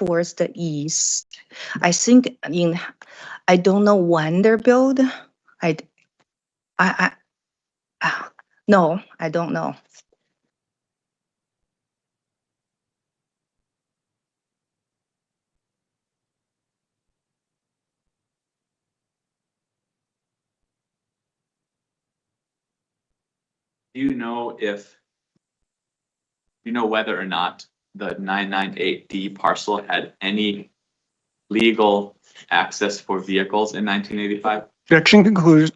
towards the east. I think I don't know when they're built. No, I don't know. Do you know whether or not the 998D parcel had any legal access for vehicles in 1985?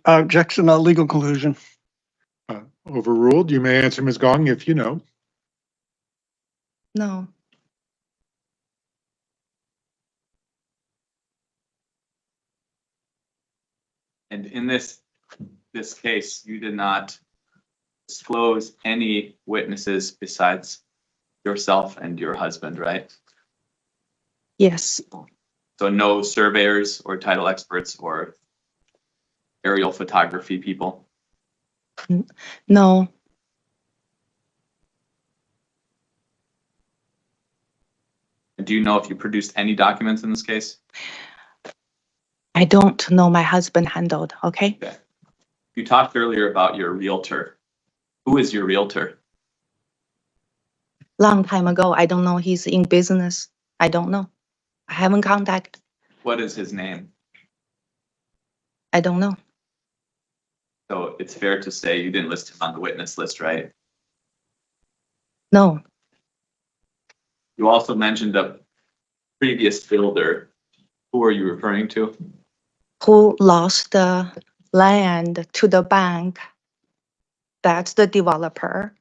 Objection, not legal conclusion. Overruled. You may answer, Ms. Gong, if you know. No. And in this case, you did not disclose any witnesses besides yourself and your husband, right? Yes. So no surveyors or title experts or aerial photography people? No. Do you know if you produced any documents in this case? I don't know. My husband handled. Okay. Okay. You talked earlier about your realtor. Who is your realtor? Long time ago. I don't know. He's in business. I don't know. I haven't contacted. What is his name? I don't know. So it's fair to say you didn't list him on the witness list, right? No. You also mentioned a previous builder. Who are you referring to? Who lost the land to the bank? That's the developer.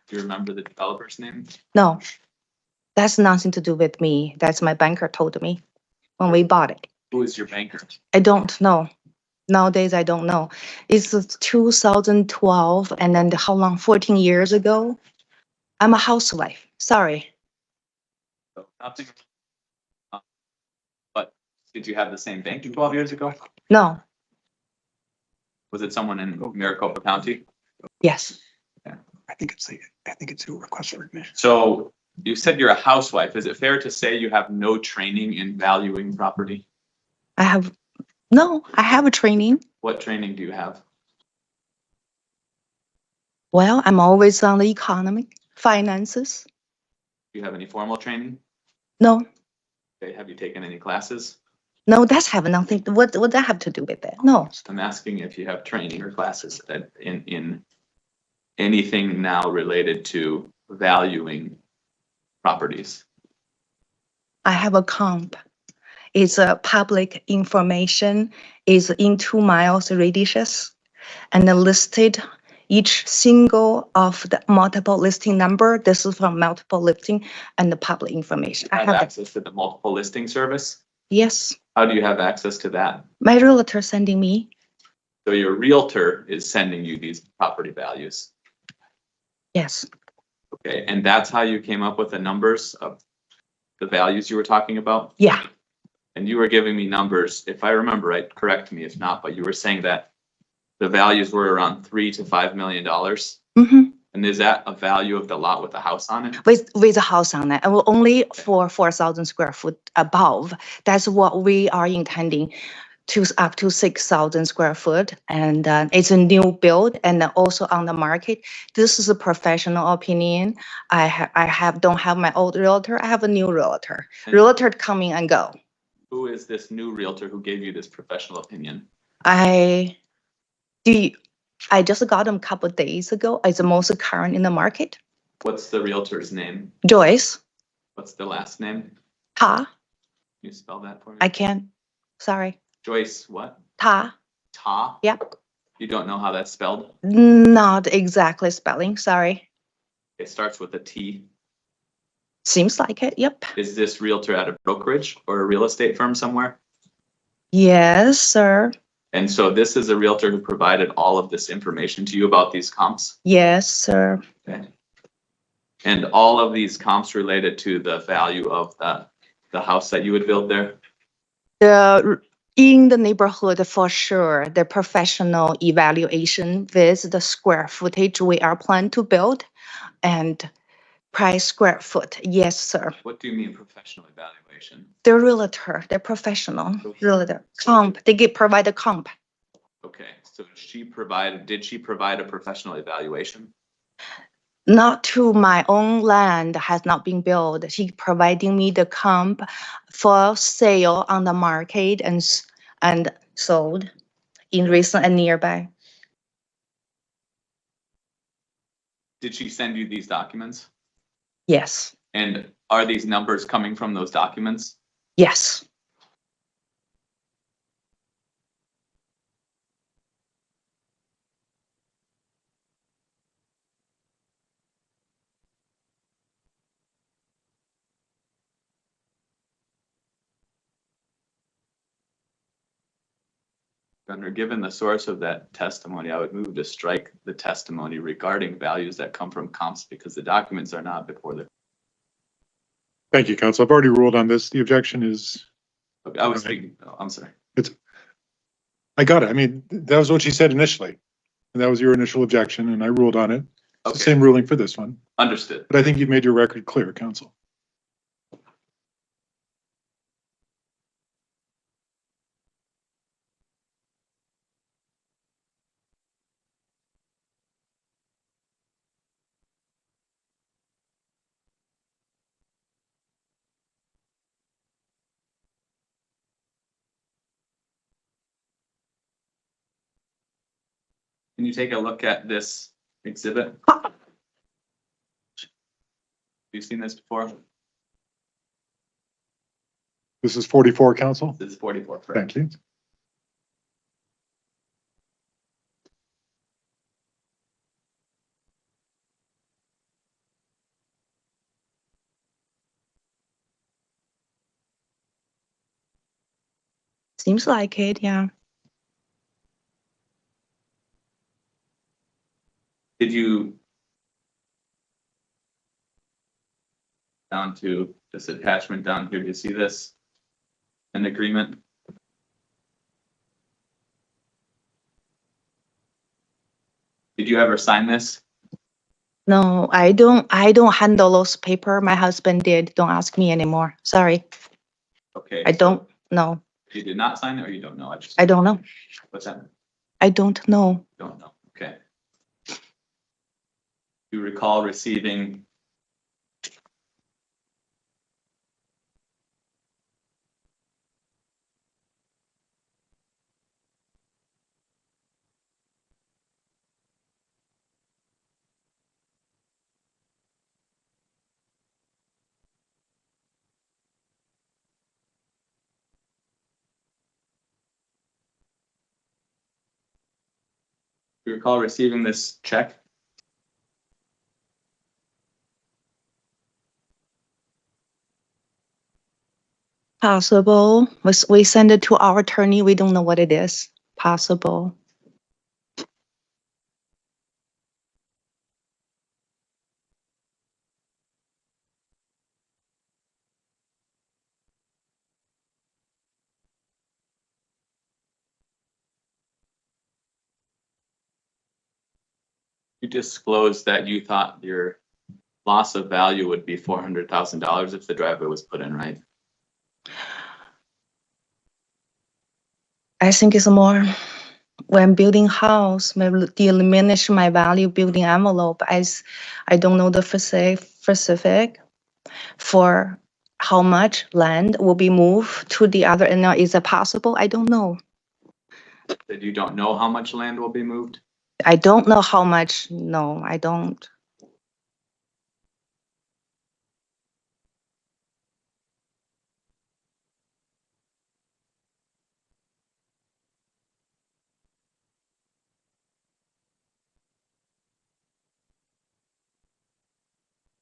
Do you remember the developer's name? No. That's nothing to do with me. That's my banker told me when we bought it. Who is your banker? I don't know. Nowadays, I don't know. It's 2012, and then how long? 14 years ago. I'm a housewife. Sorry. So nothing. But did you have the same bank 12 years ago? No. Was it someone in Maricopa County? Yes. I think it's a request for admission. So you said you're a housewife. Is it fair to say you have no training in valuing property? I have a training. What training do you have? Well, I'm always on the economic finances. Do you have any formal training? No. Okay, have you taken any classes? No, that's have nothing. What that have to do with it? No. I'm asking if you have training or classes in anything now related to valuing properties. I have a comp. It's a public information. Is in 2 miles radius, and listed each single of the multiple listing number. This is from multiple listing and the public information. You have access to the multiple listing service? Yes. How do you have access to that? My realtor sending me. So your realtor is sending you these property values? Yes. Okay, and that's how you came up with the numbers of the values you were talking about? Yeah. And you were giving me numbers, if I remember right, correct me if not, but you were saying that the values were around $3 to $5 million. Mm-hmm. And is that a value of the lot with a house on it? With a house on it, and only for 4,000 square foot above. That's what we are intending to up to 6,000 square foot, and it's a new build and also on the market. This is a professional opinion. I don't have my old realtor. I have a new realtor. Realtor coming and go. Who is this new realtor who gave you this professional opinion? I just got them a couple of days ago. It's the most current in the market. What's the realtor's name? Joyce. What's the last name? Ta. Can you spell that for me? I can't. Sorry. Joyce what? Ta. Ta? Yep. You don't know how that's spelled? Not exactly spelling. Sorry. It starts with a T. Seems like it. Yep. Is this realtor at a brokerage or a real estate firm somewhere? Yes, sir. And so this is a realtor who provided all of this information to you about these comps? Yes, sir. Okay. And all of these comps related to the value of the house that you would build there? In the neighborhood, for sure, the professional evaluation with the square footage we are planning to build, and price square foot. Yes, sir. What do you mean professional evaluation? They're realtor, they're professional realtor. Comp, they provide a comp. Okay, so did she provide a professional evaluation? Not to my own land, has not been built. She providing me the comp for sale on the market and sold in recent and nearby. Did she send you these documents? Yes, And are these numbers coming from those documents? yes. Governor, given the source of that testimony, I would move to strike the testimony regarding values that come from comps because the documents are not before the. Thank you, counsel. I've already ruled on this. The objection is, I was Okay. speaking, oh, I'm sorry. I got it. I mean, that was what she said initially. And that was your initial objection, and I ruled on it. It's the Okay, same ruling for this one. understood. But I think you've made your record clear, counsel. Can you take a look at this exhibit? Have you seen this before? This is 44, counsel. This is 44, correct? Thank you. Seems like it, yeah. Did you down to this attachment down here, do you see this? An agreement? Did you ever sign this? No, I don't handle those paper. My husband did. Don't ask me anymore. Sorry. Okay. I don't know. You did not sign it or you don't know? I don't know. What's that? I don't know. Don't know. Okay. You recall receiving this check? Possible. We send it to our attorney. We don't know what it is. Possible. You disclosed that you thought your loss of value would be $400,000 if the driveway was put in, right? I think it's more when building house, maybe diminish my value building envelope as I don't know the specific for how much land will be moved to the other end. Is it possible? I don't know. That you don't know how much land will be moved? I don't know how much. No, I don't.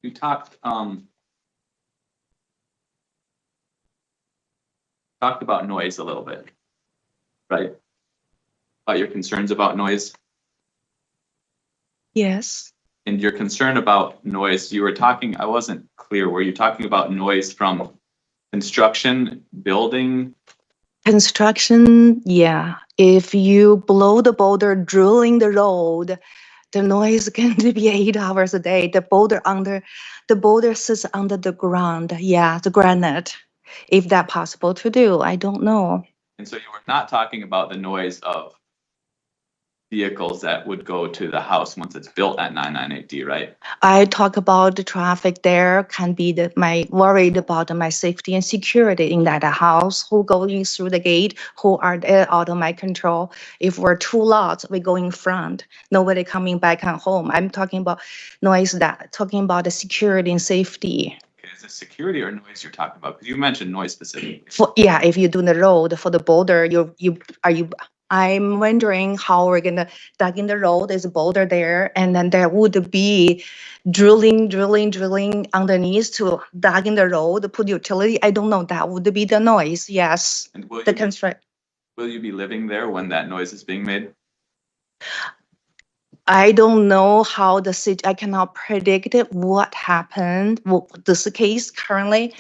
You talked about noise a little bit, right? About your concerns about noise. Yes. And your concern about noise, you were talking, I wasn't clear, were you talking about noise from construction, building? Construction, yeah. If you blow the boulder drilling the road, The noise can be 8 hours a day. The boulder sits under the ground. Yeah, the granite. If that possible to do, I don't know. And so you were not talking about the noise of vehicles that would go to the house once it's built at 998D, right? I talk about the traffic there can be my worried about my safety and security in that house, who going through the gate, who are there out of my control. If we're two lots, we go in front, nobody coming back and home. I'm talking about talking about the security and safety. Okay, is it security or noise you're talking about? Because you mentioned noise specifically. Yeah, if you do the road for the boulder, I'm wondering how we're gonna dug in the road. There's a boulder there, and then there would be drilling underneath to dug in the road, put utility. I don't know. That would be the noise. Yes, And the construct. will you be living there when that noise is being made? I don't know how the city. I cannot predict what happened. This case currently,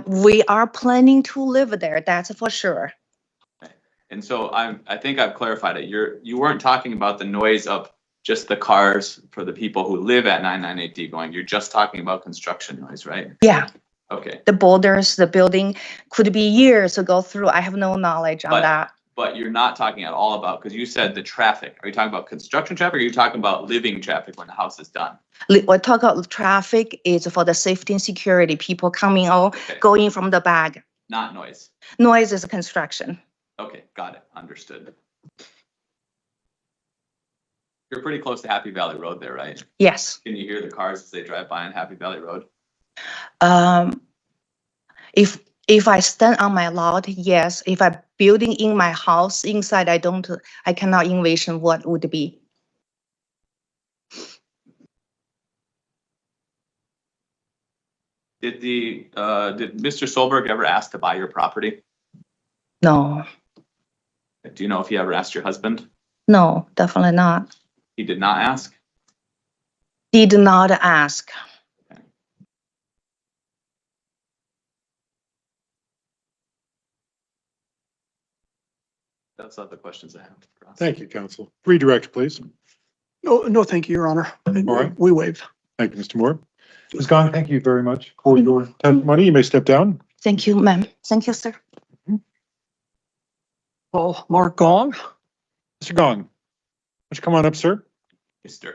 we are planning to live there. That's for sure. And so I think I've clarified it. You weren't talking about the noise of just the cars for the people who live at 998D going. You're just talking about construction noise, right? Yeah. Okay. The boulders, the building could be years to go through. I have no knowledge on that. But you're not talking at all about, because you said the traffic. Are you talking about construction traffic, or are you talking about living traffic when the house is done? What talk about traffic is for the safety and security, people coming out, Okay. going from the back. Not noise. Noise is construction. Okay, got it. Understood. You're pretty close to Happy Valley Road there, right? Yes. Can you hear the cars as they drive by on Happy Valley Road? If I stand on my lot, yes. If I'm building in my house inside, I cannot envision what would be. Did Mr. Solberg ever ask to buy your property? No, Do you know if he ever asked your husband? no, definitely not. He did not ask? Did not ask. That's all the questions I have. Ross. Thank you, counsel. Redirect, please. No, thank you, Your Honor. All right. We waived. Thank you, Mr. Moore. Ms. Gong, thank you very much for your testimony. You may step down. Thank you, ma'am. Thank you, sir. Well, Mark Gong. Mr. Gong, why don't you come on up, sir? Mr.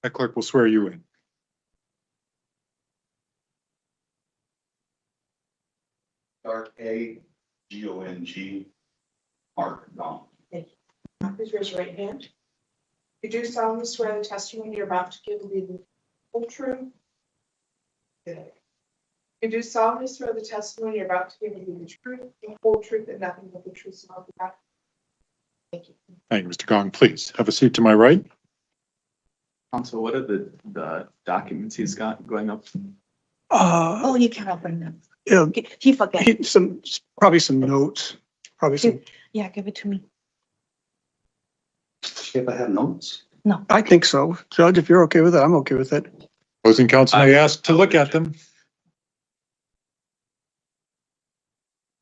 That clerk will swear you in. Gong, Mark Gong. Please raise your right hand. You do solemnly swear the testimony you're about to give will be the whole truth. You do solemnly swear the testimony you're about to give will be the truth, the whole truth, and nothing but the truth. So help you God. Thank you. Thank you, Mr. Gong. Please have a seat to my right. Counsel, what are the documents he's got going up? Oh, you can open them. Yeah, He forget. probably some notes, probably some, Yeah, give it to me. If I have notes. I think so. Judge, if you're okay with it, I'm okay with it. Opposing counsel may ask to look at them.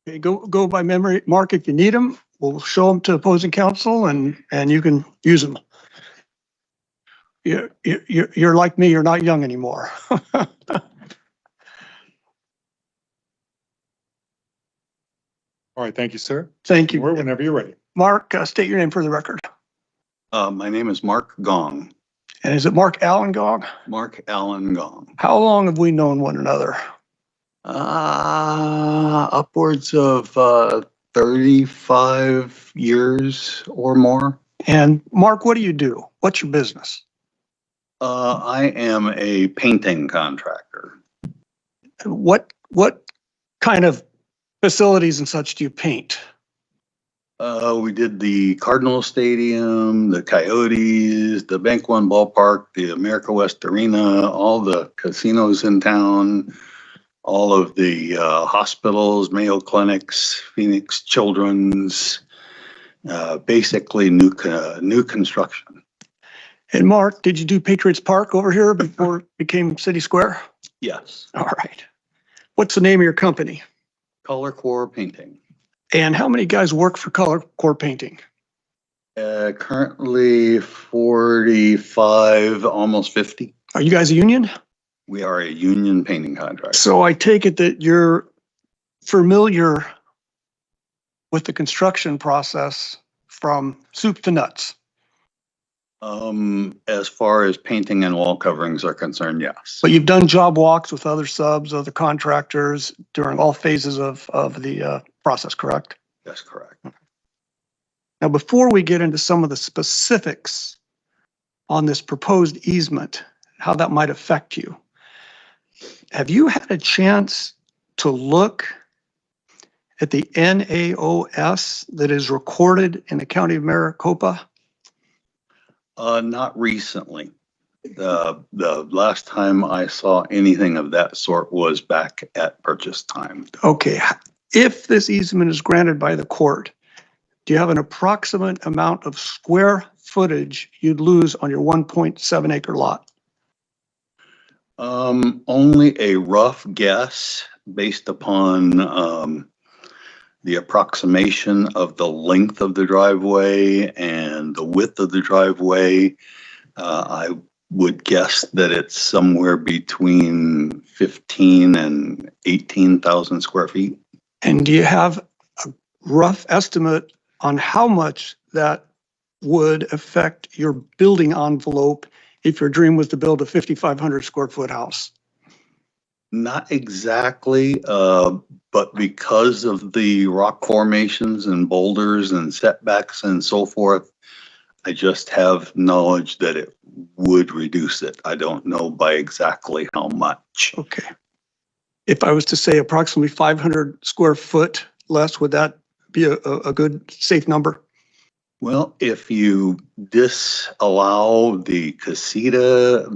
Okay, go by memory. Mark, if you need them, we'll show them to opposing counsel and you can use them. You're like me, you're not young anymore. All right, thank you, sir. Thank Moore, you. whenever you're ready. Mark, state your name for the record. My name is Mark Gong, And is it Mark Allen Gong? Mark Allen Gong. How long have we known one another? Upwards of 35 years or more. And Mark, what do you do? What's your business? I am a painting contractor. What kind of facilities and such do you paint? We did the Cardinal Stadium, the Coyotes, the Bank One Ballpark, the America West Arena, all the casinos in town, all of the hospitals, Mayo Clinics, Phoenix Children's, basically new construction. And Mark, did you do Patriots Park over here before it became City Square? Yes, All right. What's the name of your company? Color Core Painting. And how many guys work for Color Core Painting? Currently 45, almost 50. Are you guys a union? We are a union painting contractor. So I take it that you're familiar with the construction process from soup to nuts. As far as painting and wall coverings are concerned, yes. But you've done job walks with other subs, other contractors during all phases of the process, correct? That's correct. Now, before we get into some of the specifics on this proposed easement, how that might affect you, have you had a chance to look at the NAOS that is recorded in the county of Maricopa? Not recently. The last time I saw anything of that sort was back at purchase time. Okay, if this easement is granted by the court, do you have an approximate amount of square footage you'd lose on your 1.7 acre lot? Only a rough guess based upon the approximation of the length of the driveway and the width of the driveway. I would guess that it's somewhere between 15 and 18,000 square feet. And do you have a rough estimate on how much that would affect your building envelope if your dream was to build a 5,500 square foot house? Not exactly, but because of the rock formations and boulders and setbacks and so forth, I just have knowledge that it would reduce it. I don't know by exactly how much. Okay. If I was to say approximately 500 square foot less, would that be a good, safe number? Well, if you disallow the casita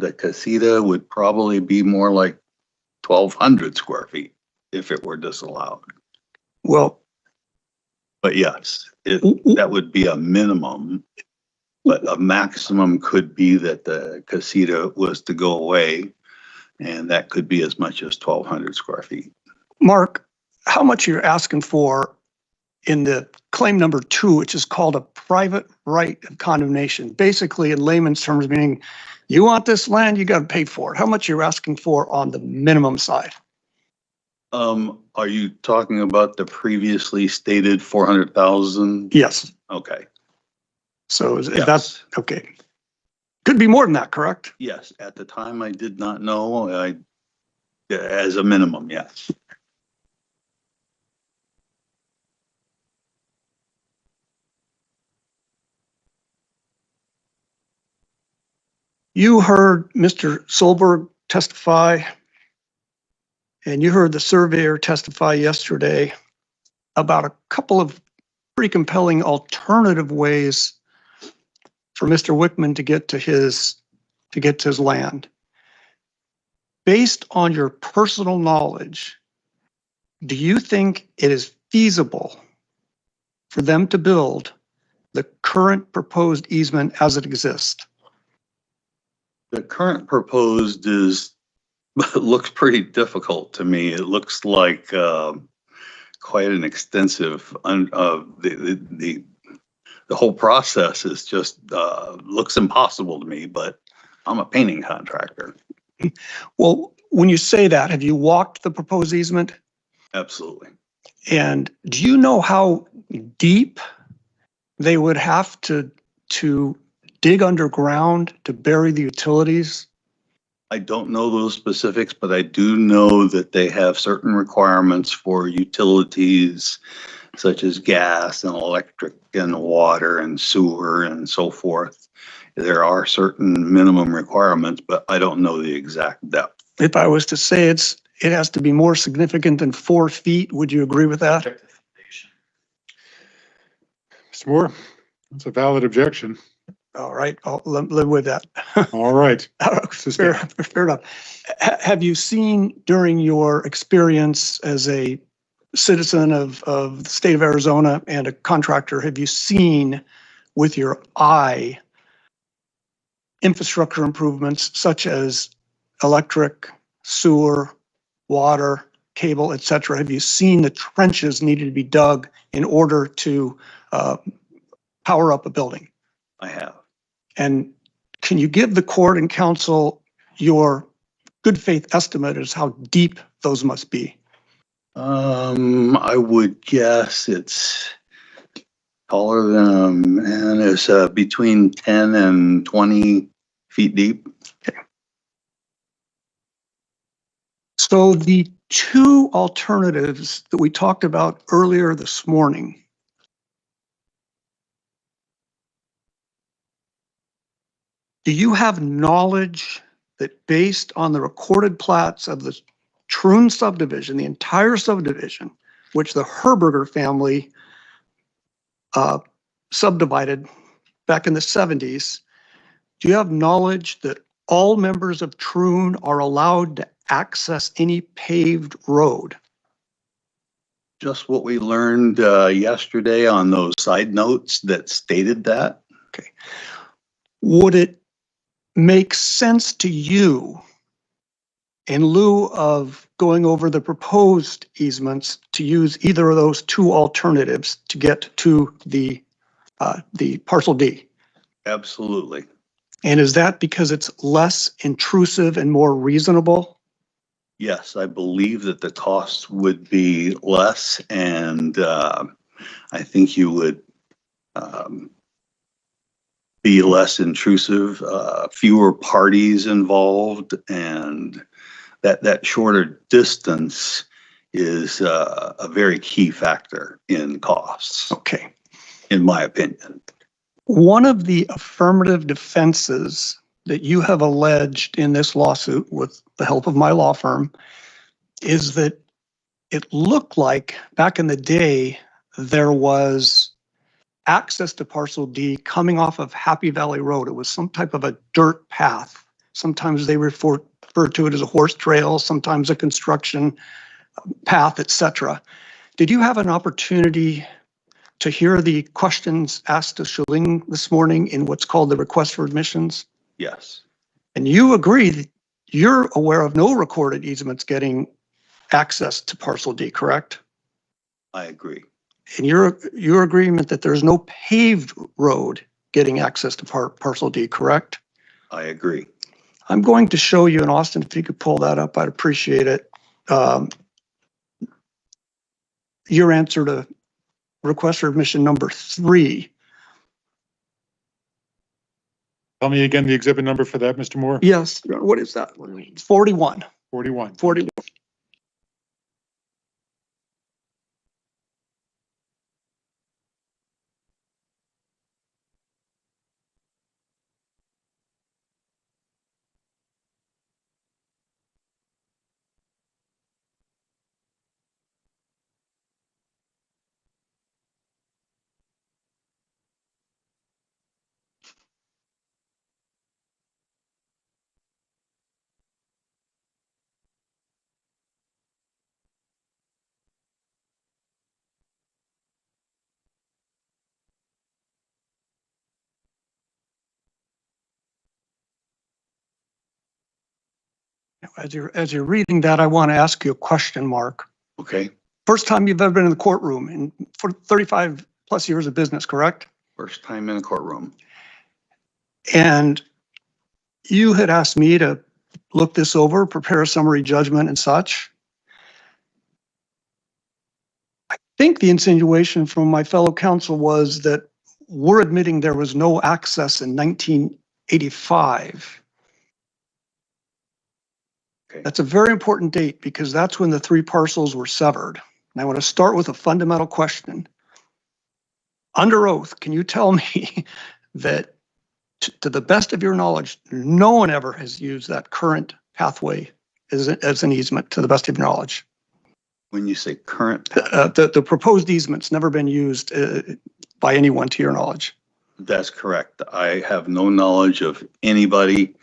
would probably be more like 1,200 square feet if it were disallowed. Well, But yes, that would be a minimum, but a maximum could be that the casita was to go away, and that could be as much as 1,200 square feet. Mark, how much you're asking for in the claim number 2, which is called a private right of condemnation, basically in layman's terms, meaning you want this land, you got to pay for it. How much you're asking for on the minimum side? Are you talking about the previously stated 400,000? Yes. Okay. So Yes. that's okay. Could be more than that, correct? Yes, at the time I did not know. As a minimum, yes. You heard Mr. Solberg testify, and you heard the surveyor testify yesterday about a couple of pretty compelling alternative ways for Mr. Wickman to get to his land. Based on your personal knowledge, do you think it is feasible for them to build the current proposed easement as it exists? The current proposed looks pretty difficult to me. It looks like quite an extensive, the whole process is just looks impossible to me, but I'm a painting contractor. Well, when you say that, have you walked the proposed easement? Absolutely. And do you know how deep they would have to dig underground to bury the utilities? I don't know those specifics, but I do know that they have certain requirements for utilities such as gas and electric and water and sewer and so forth. There are certain minimum requirements, but I don't know the exact depth. If I was to say it has to be more significant than 4 feet, would you agree with that? Mr. Moore, that's a valid objection. All right, I'll live with that. All right. Fair enough. Have you seen during your experience as a citizen of the state of Arizona and a contractor, have you seen with your eye infrastructure improvements such as electric, sewer, water, cable, et cetera? Have you seen the trenches needed to be dug in order to power up a building? I have. And can you give the court and council your good faith estimate as how deep those must be? I would guess it's taller than, and it's between 10 and 20 feet deep. So the two alternatives that we talked about earlier this morning, do you have knowledge that based on the recorded plats of the Troon subdivision, the entire subdivision, which the Herberger family subdivided back in the 70s, do you have knowledge that all members of Troon are allowed to access any paved road? Just what we learned yesterday on those side notes that stated that. Okay. Would it make sense to you, in lieu of going over the proposed easements, to use either of those two alternatives to get to the parcel D? Absolutely. And is that because it's less intrusive and more reasonable? Yes, I believe that the cost would be less, and I think you would be less intrusive, fewer parties involved, and that shorter distance is a very key factor in costs, Okay. in my opinion. One of the affirmative defenses that you have alleged in this lawsuit with the help of my law firm is that it looked like back in the day there was access to parcel D coming off of Happy Valley Road. It was some type of a dirt path. Sometimes they refer to it as a horse trail, sometimes a construction path, etc. Did you have an opportunity to hear the questions asked to Shaling this morning in what's called the request for admissions? Yes, And you agree that you're aware of no recorded easements getting access to parcel D, correct? I agree. And your agreement that there's no paved road getting access to parcel D, correct? I agree. I'm going to show you, and Austin, if you could pull that up, I'd appreciate it. Your answer to request for admission number 3. Tell me again the exhibit number for that, Mr. Moore? Yes, what is that? 41. 41. 41. As you're reading that, I want to ask you a question, Mark. Okay. First time you've ever been in the courtroom in for 35 plus years of business, correct? First time in a courtroom. And you had asked me to look this over, prepare a summary judgment and such. I think the insinuation from my fellow counsel was that we're admitting there was no access in 1985. Okay. That's a very important date because that's when the 3 parcels were severed. And I want to start with a fundamental question. Under oath, can you tell me that to the best of your knowledge, no one ever has used that current pathway as an easement, to the best of your knowledge? When you say current, The proposed easement's never been used by anyone to your knowledge. that's correct. I have no knowledge of anybody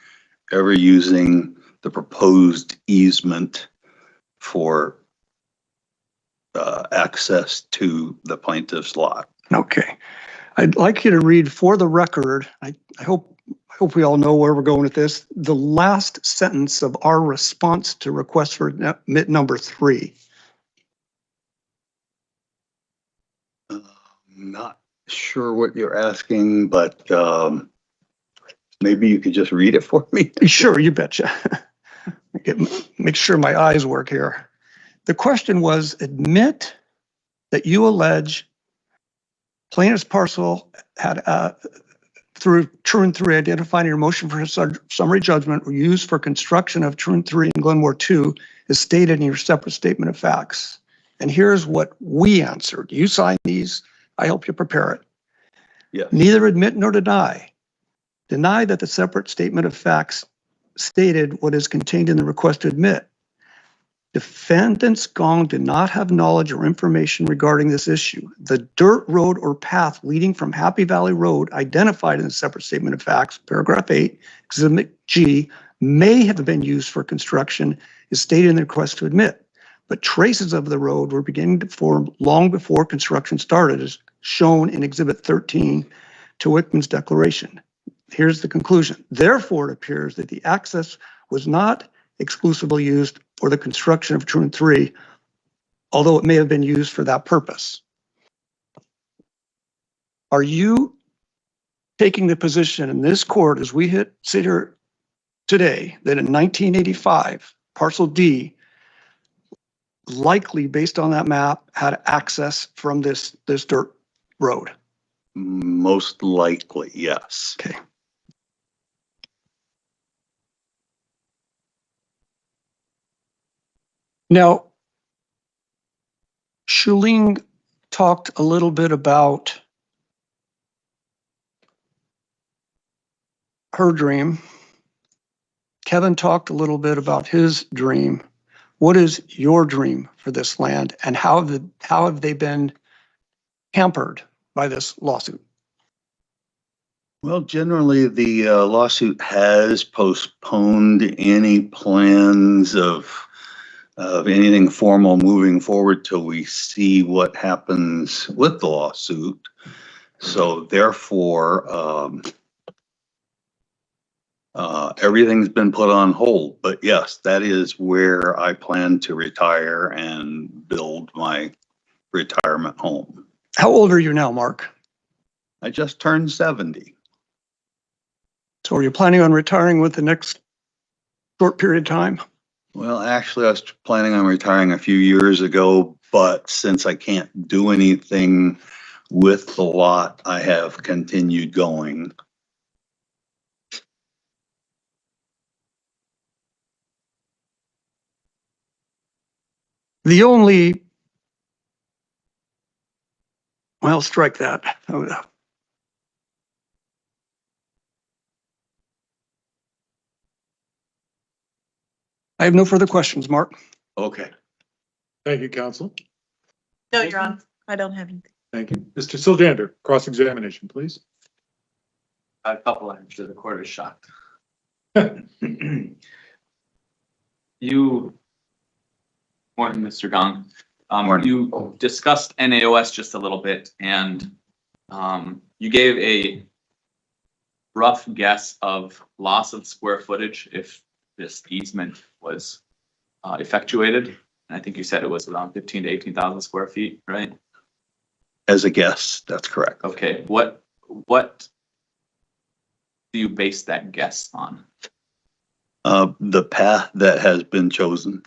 ever using the proposed easement for access to the plaintiff's lot. Okay. I'd like you to read for the record, I hope we all know where we're going with this, the last sentence of our response to request for admit number 3. Not sure what you're asking, but maybe you could just read it for me. Sure, you betcha. Make sure my eyes work here. The question was, admit that you allege plaintiff's parcel had, through Truant 3, identifying your motion for summary judgment were used for construction of Truant 3 and Glenmore 2 is stated in your separate statement of facts. And here's what we answered. You signed these. I helped you prepare it. Yes. Neither admit nor deny. Deny that the separate statement of facts stated what is contained in the request to admit. Defendants Gong did not have knowledge or information regarding this issue. The dirt road or path leading from Happy Valley Road identified in the separate statement of facts, paragraph 8, exhibit G, may have been used for construction is stated in the request to admit. But traces of the road were beginning to form long before construction started, as shown in exhibit 13 to Wickman's declaration. Here's the conclusion. Therefore, it appears that the access was not exclusively used for the construction of Truant 3, although it may have been used for that purpose. Are you taking the position in this court as we sit here today that in 1985, parcel D, likely based on that map, had access from this dirt road? Most likely, yes. Okay. Now, Shuling talked a little bit about her dream. Kevin talked a little bit about his dream. What is your dream for this land, and how have they been hampered by this lawsuit? Well, generally, the lawsuit has postponed any plans of anything formal moving forward till we see what happens with the lawsuit. So therefore, everything's been put on hold. But yes, that is where I plan to retire and build my retirement home. How old are you now, Mark? I just turned 70. So are you planning on retiring with the next short period of time? Well, actually, I was planning on retiring a few years ago, but since I can't do anything with the lot, I have continued going. The only, well, strike that. I have no further questions, Mark. Okay. Thank you, counsel. No, Your Honor, I don't have anything. Thank you. Mr. Siljander, cross-examination, please. A couple, I'm sure the court is shocked. Morning, Mr. Gong. Morning. You discussed NAOS just a little bit, and you gave a rough guess of loss of square footage if this easement was effectuated. And I think you said it was around 15 to 18,000 square feet, right? As a guess, that's correct. Okay, what do you base that guess on? The path that has been chosen.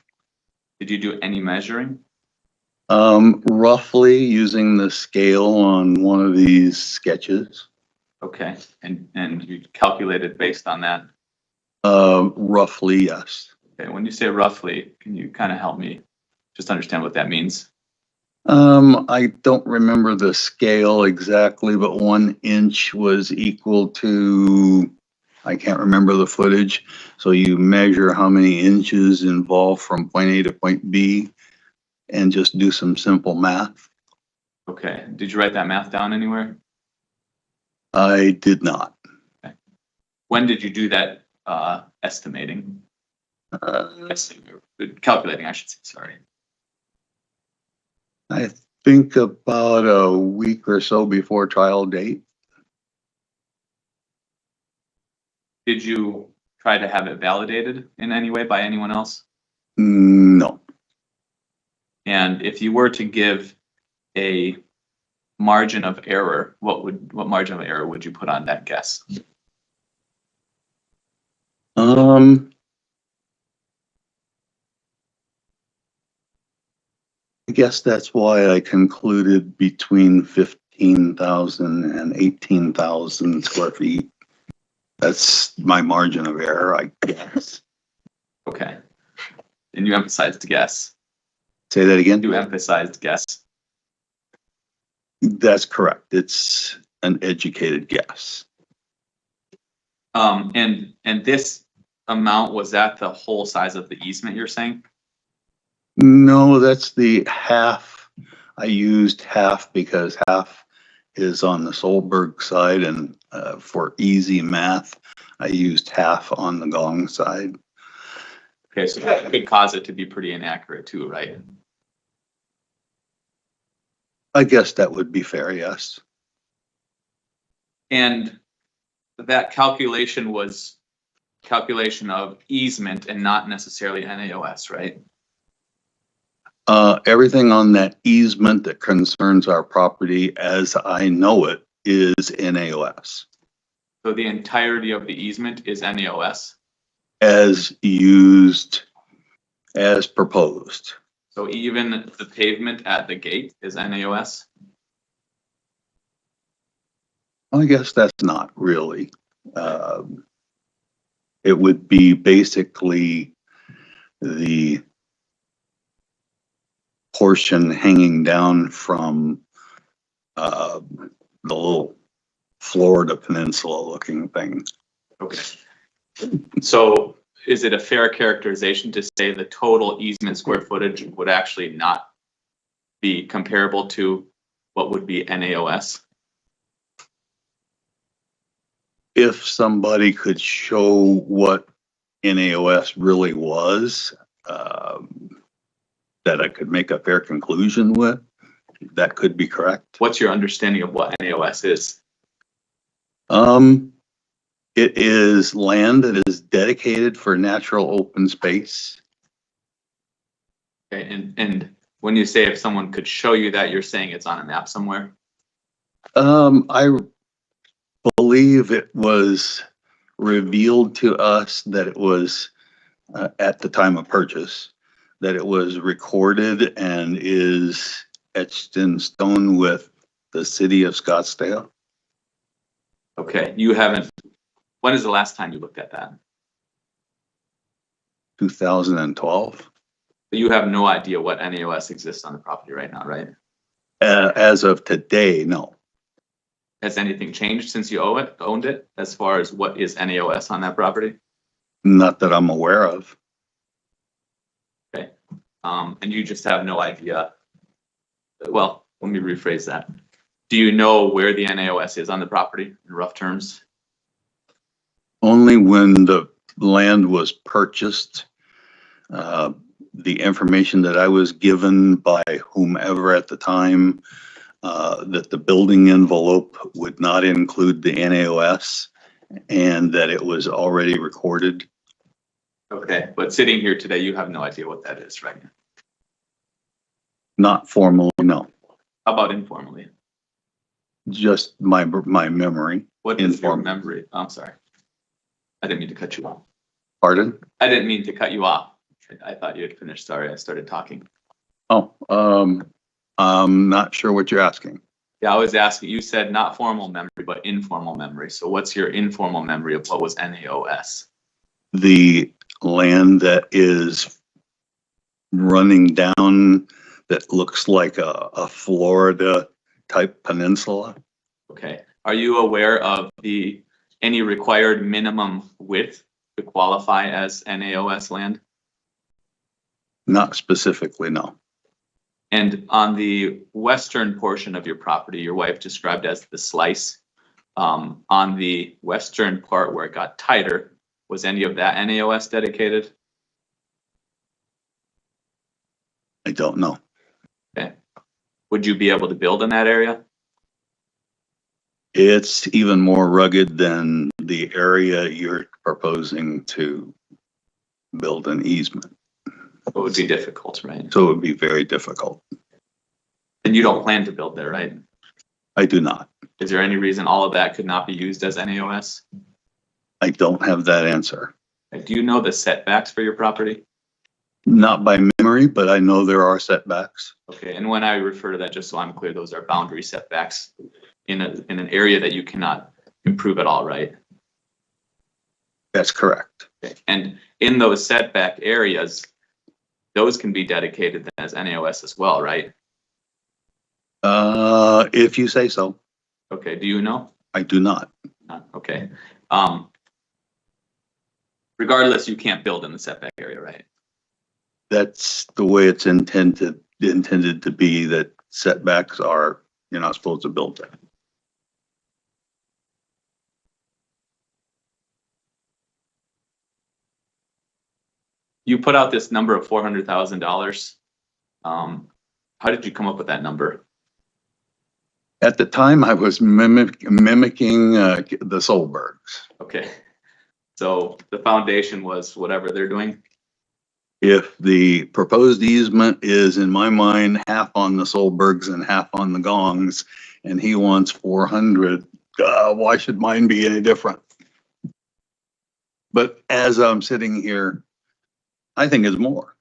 Did you do any measuring? Roughly using the scale on one of these sketches. Okay, and you calculated based on that? Roughly, yes. Okay, when you say roughly, can you kind of help me just understand what that means? I don't remember the scale exactly, but 1 inch was equal to, I can't remember the footage. So you measure how many inches involved from point A to point B and just do some simple math. Okay, did you write that math down anywhere? I did not. Okay. When did you do that estimating? Calculating, I should say, sorry. I think about a week or so before trial date. Did you try to have it validated in any way by anyone else? No. And if you were to give a margin of error, what margin of error would you put on that guess? I guess that's why I concluded between 15,000 and 18,000 square feet. That's my margin of error, I guess. Okay. And you emphasized guess. Say that again? You emphasized guess. That's correct. It's an educated guess. And this amount, was that the whole size of the easement you're saying? No, that's the half. I used half because half is on the Solberg side, and for easy math, I used half on the Gong side. Okay, so that could cause it to be pretty inaccurate too, right? I guess that would be fair, yes. And that calculation was calculation of easement and not necessarily NAOS, right? Everything on that easement that concerns our property as I know it is NAOS. So the entirety of the easement is NAOS. As used, as proposed. So even the pavement at the gate is NAOS. I guess that's not really. It would be basically the portion hanging down from the little Florida peninsula looking thing. Okay. So is it a fair characterization to say the total easement square footage would actually not be comparable to what would be NAOS? If somebody could show what NAOS really was, that I could make a fair conclusion with, that could be correct. What's your understanding of what NAOS is? It is land that is dedicated for natural open space. Okay, and when you say if someone could show you that, you're saying it's on a map somewhere? I believe it was revealed to us that it was at the time of purchase, that it was recorded and is etched in stone with the city of Scottsdale. Okay, you haven't, when is the last time you looked at that? 2012. You have no idea what NAOS exists on the property right now, right? As of today, no. Has anything changed since you owned it as far as what is NAOS on that property? Not that I'm aware of. Okay, and you just have no idea. Well, let me rephrase that. Do you know where the NAOS is on the property in rough terms? Only when the land was purchased, the information that I was given by whomever at the time, that the building envelope would not include the NAOS and that it was already recorded. Okay, but sitting here today, you have no idea what that is, right? Not formally, no. How about informally? Just my memory. What is your Informal. memory? I'm sorry. I didn't mean to cut you off. Pardon? I didn't mean to cut you off. I thought you had finished. Sorry, I started talking. Oh, I'm not sure what you're asking. Yeah, I was asking, you said not formal memory, but informal memory. So what's your informal memory of what was NAOS? The land that is running down that looks like a Florida type peninsula. Okay. Are you aware of any required minimum width to qualify as NAOS land? Not specifically, no. And on the western portion of your property, your wife described as the slice. On the western part where it got tighter, was any of that NAOS dedicated? I don't know. Okay. Would you be able to build in that area? It's even more rugged than the area you're proposing to build an easement. It would be difficult, right? So it would be very difficult. And you don't plan to build there, right? I do not. Is there any reason all of that could not be used as NAOS? I don't have that answer. Do you know the setbacks for your property? Not by memory, but I know there are setbacks. Okay, and when I refer to that, just so I'm clear, those are boundary setbacks in an area that you cannot improve at all, right? That's correct. Okay. And in those setback areas, those can be dedicated as NAOS as well, right? If you say so. Okay, do you know? I do not. Okay. Regardless, you can't build in the setback area, right? That's the way it's intended to be, that setbacks are, you're not supposed to build there. You put out this number of $400,000. How did you come up with that number? At the time, I was mimicking the Solbergs. Okay. So the foundation was whatever they're doing? If the proposed easement is, in my mind, half on the Solbergs and half on the Gongs, and he wants 400, why should mine be any different? But as I'm sitting here, I think it's more.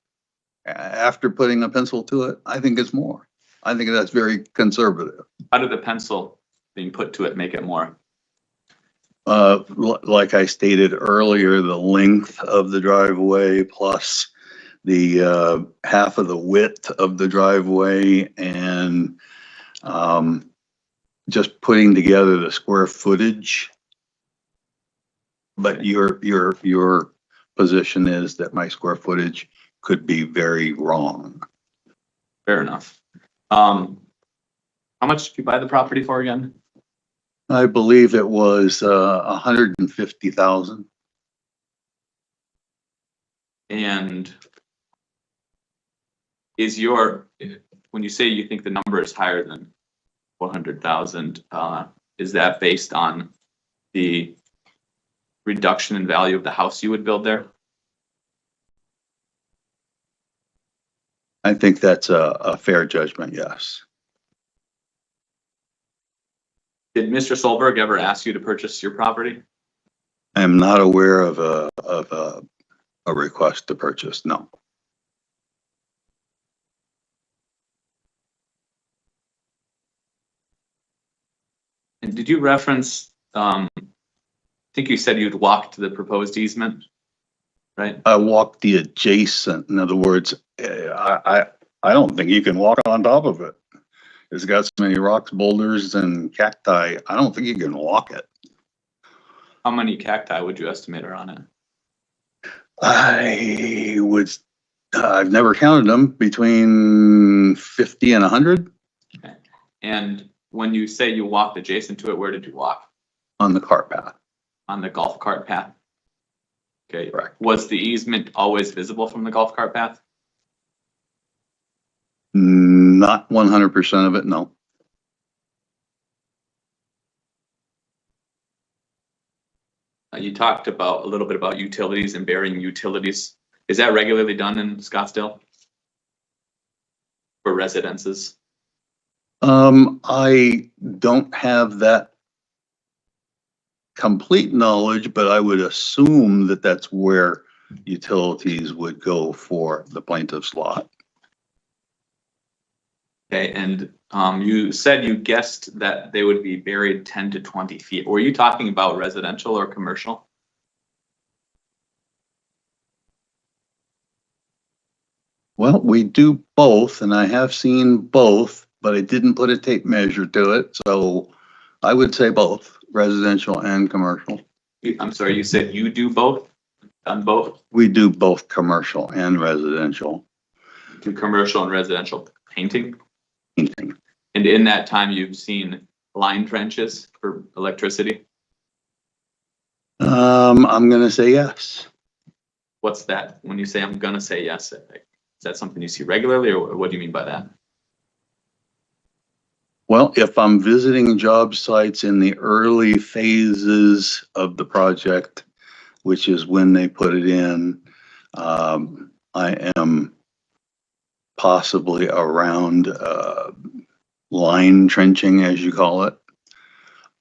After putting a pencil to it, I think it's more. I think that's very conservative. How did the pencil being put to it make it more? Like I stated earlier, the length of the driveway plus the half of the width of the driveway, and just putting together the square footage. But your position is that my square footage could be very wrong. Fair enough. How much did you buy the property for again? I believe it was 150,000. And is your, when you say you think the number is higher than 400,000, is that based on the reduction in value of the house you would build there? I think that's a fair judgment, yes. Did Mr. Solberg ever ask you to purchase your property? I am not aware of a request to purchase, no. And did you reference, I think you said you'd walk to the proposed easement, right? I walked the adjacent. In other words, I don't think you can walk on top of it. It's got so many rocks, boulders, and cacti. I don't think you can walk it. How many cacti would you estimate are on it? I've never counted them, between 50 and 100. Okay. And when you say you walked adjacent to it, where did you walk? On the cart path. On the golf cart path? Okay. Correct. Was the easement always visible from the golf cart path? Not 100% of it, no. You talked about a little bit about utilities and burying utilities. Is that regularly done in Scottsdale? For residences? I don't have that complete knowledge, but I would assume that that's where utilities would go for the plaintiff's lot. Okay, and you said you guessed that they would be buried 10 to 20 feet. Were you talking about residential or commercial? Well, we do both, and I have seen both, but I didn't put a tape measure to it. So I would say both, residential and commercial. I'm sorry, you said you do both? Done both? We do both commercial and residential. Do commercial and residential painting? Painting. And in that time, you've seen line trenches for electricity? I'm going to say yes. What's that? When you say I'm gonna say yes, is that something you see regularly, or what do you mean by that? Well, if I'm visiting job sites in the early phases of the project, which is when they put it in, I am possibly around line trenching, as you call it.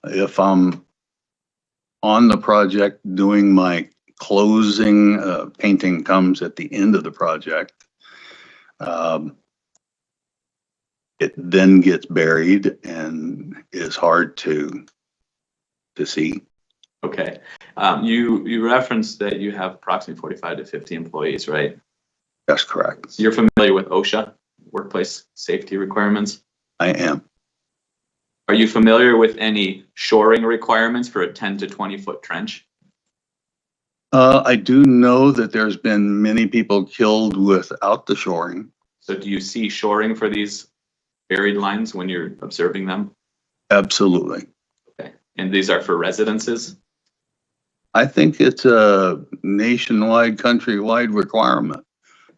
If I'm on the project doing my closing, painting comes at the end of the project. It then gets buried and is hard to see. Okay. You referenced that you have approximately 45 to 50 employees, right? That's correct. You're familiar with OSHA, workplace safety requirements? I am. Are you familiar with any shoring requirements for a 10 to 20 foot trench? I do know that there's been many people killed without the shoring. So do you see shoring for these buried lines when you're observing them? Absolutely. Okay. And these are for residences? I think it's a nationwide, countrywide requirement,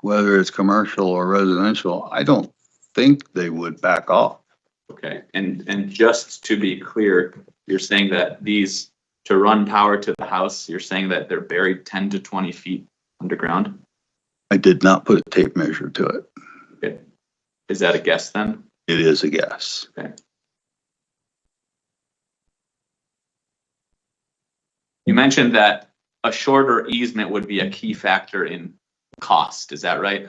whether it's commercial or residential. I don't think they would back off. Okay. And just to be clear, you're saying that these, to run power to the house, you're saying that they're buried 10 to 20 feet underground? I did not put a tape measure to it. Okay. Is that a guess then? It is a guess. Okay. You mentioned that a shorter easement would be a key factor in cost. Is that right?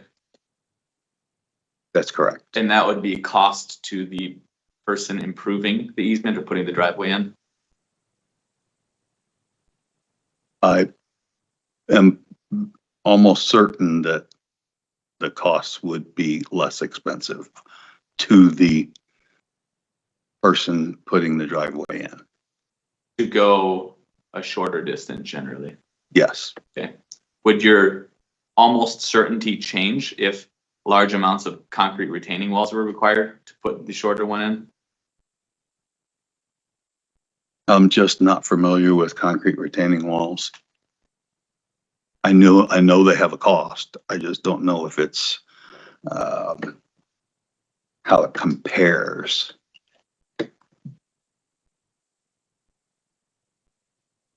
That's correct. And that would be cost to the person improving the easement or putting the driveway in? I am almost certain that the costs would be less expensive to the person putting the driveway in. To go a shorter distance generally. Yes. Okay. Would your almost certainty change if large amounts of concrete retaining walls were required to put the shorter one in? I'm just not familiar with concrete retaining walls. I know they have a cost. I just don't know if it's how it compares.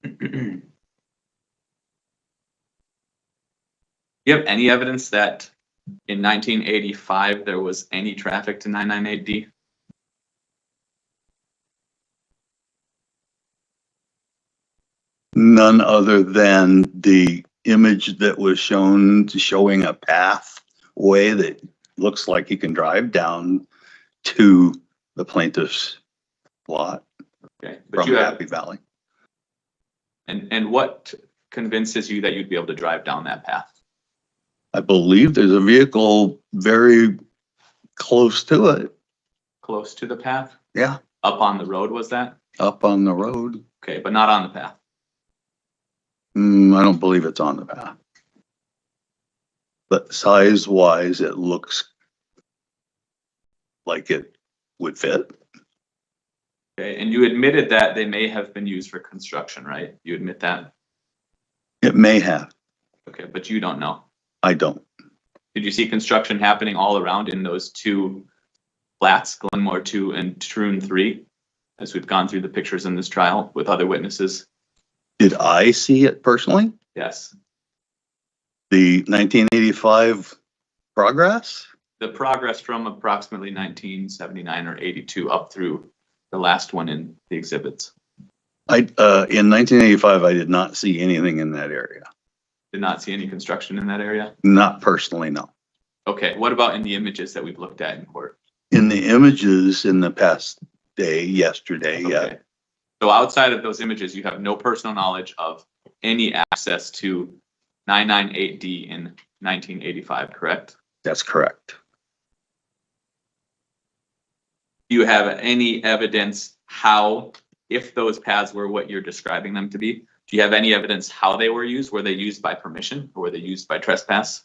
Do you have any evidence that in 1985 there was any traffic to 998D? None other than the image that was showing a pathway that looks like you can drive down to the plaintiff's lot Okay, but from you have, Happy Valley. and what convinces you that you'd be able to drive down that path? I believe there's a vehicle very close to it. Close to the path? Yeah, Up on the road was that? up on the road. Okay, but not on the path. I don't believe it's on the path. But size-wise, it looks like it would fit. Okay, and you admitted that they may have been used for construction, right? You admit that? It may have. Okay, but you don't know. I don't. Did you see construction happening all around in those two flats, Glenmore 2 and Troon 3, as we've gone through the pictures in this trial with other witnesses? Did I see it personally? Yes. The 1985 progress? The progress from approximately 1979 or 82 up through the last one in the exhibits. In 1985, I did not see anything in that area. Did not see any construction in that area? Not personally, no. Okay, what about in the images that we've looked at in court? In the images in the past day, yesterday, yeah. Okay. So outside of those images, you have no personal knowledge of any access to 998D in 1985, correct? That's correct. Do you have any evidence how, if those paths were what you're describing them to be, do you have any evidence how they were used? Were they used by permission or were they used by trespass?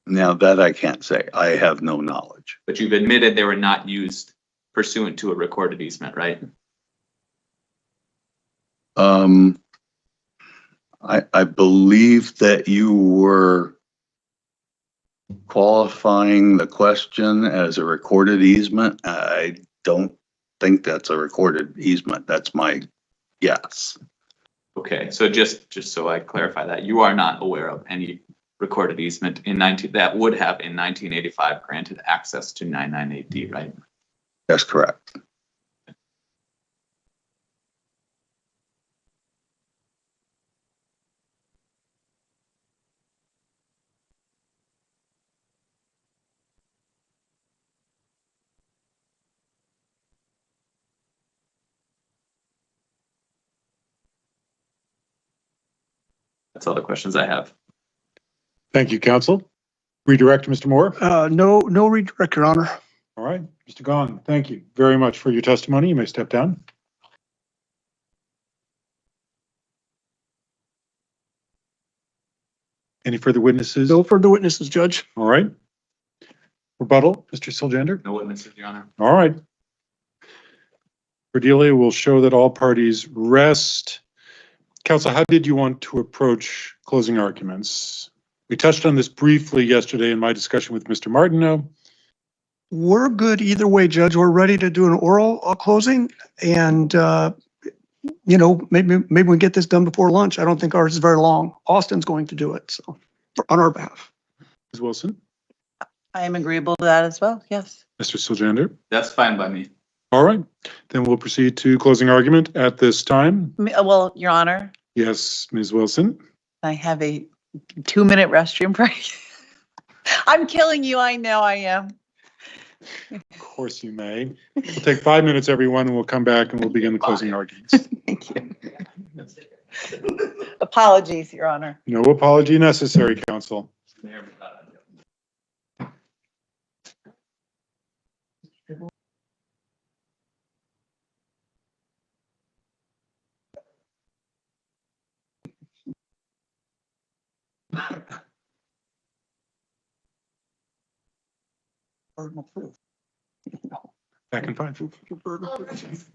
Now that I can't say. I have no knowledge. But you've admitted they were not used pursuant to a recorded easement, right? I believe that you were qualifying the question as a recorded easement. I don't think that's a recorded easement. That's my guess. Okay, so just so I clarify that, you are not aware of any recorded easement that would have in 1985 granted access to 998D, right? That's correct. That's all the questions I have. Thank you, counsel. Redirect, Mr. Moore. No redirect, Your Honor. All right, Mr. Gong, thank you very much for your testimony. You may step down. Any further witnesses? No further witnesses, Judge. All right. Rebuttal, Mr. Siljander? No witnesses, Your Honor. All right. Cordelia will show that all parties rest. Counsel, how did you want to approach closing arguments? We touched on this briefly yesterday in my discussion with Mr. Martineau. We're good either way, Judge. We're ready to do an oral closing and, maybe we get this done before lunch. I don't think ours is very long. Austin's going to do it, so on our behalf. Ms. Wilson, I am agreeable to that as well. Yes. Mr. Siljander. That's fine by me. All right, then we'll proceed to closing argument at this time. Well, Your Honor, Yes, Ms. Wilson. I have a 2-minute restroom break. I'm killing you. I know I am. Of course you may. We'll take 5 minutes, everyone, and we'll come back and we'll begin the closing arguments. Thank you. Apologies, Your Honor. No apology necessary, counsel. Burden of proof. Back in 5. Burden of proof.